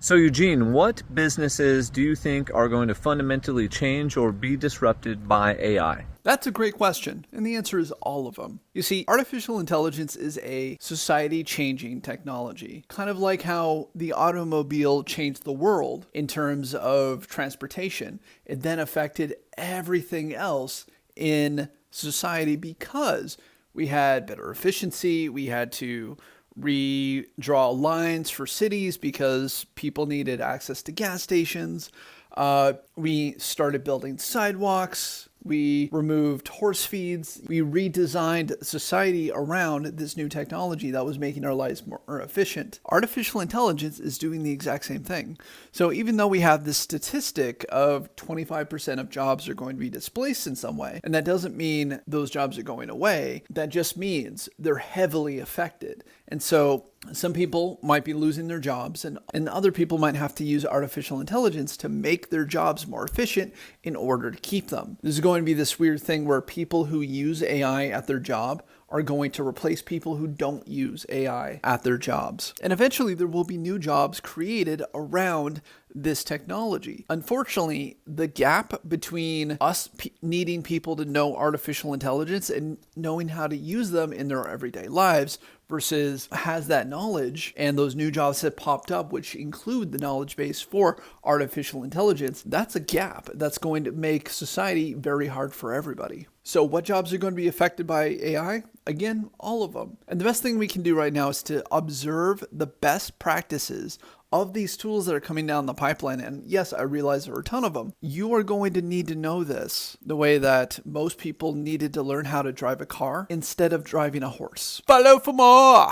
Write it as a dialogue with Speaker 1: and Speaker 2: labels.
Speaker 1: So, Eugene, what businesses do you think are going to fundamentally change or be disrupted by AI?
Speaker 2: That's a great question, and the answer is all of them. You see, artificial intelligence is a society changing technology, kind of like how the automobile changed the world in terms of transportation. It then affected everything else in society because we had better efficiency, we had to redraw lines for cities because people needed access to gas stations. We started building sidewalks. We removed horse feeds. We redesigned society around this new technology that was making our lives more efficient. Artificial intelligence is doing the exact same thing. So even though we have this statistic of 25% of jobs are going to be displaced in some way, and that doesn't mean those jobs are going away, that just means they're heavily affected. And so some people might be losing their jobs, and other people might have to use artificial intelligence to make their jobs more efficient in order to keep them. This is going to be this weird thing where people who use AI at their job are going to replace people who don't use AI at their jobs. And eventually there will be new jobs created around this technology. Unfortunately, the gap between us needing people to know artificial intelligence and knowing how to use them in their everyday lives versus has that knowledge and those new jobs that popped up, which include the knowledge base for artificial intelligence, that's a gap that's going to make society very hard for everybody. So what jobs are going to be affected by AI? Again, all of them. And the best thing we can do right now is to observe the best practices of these tools that are coming down the pipeline. And yes, I realize there are a ton of them. You are going to need to know this the way that most people needed to learn how to drive a car instead of driving a horse. Follow for more!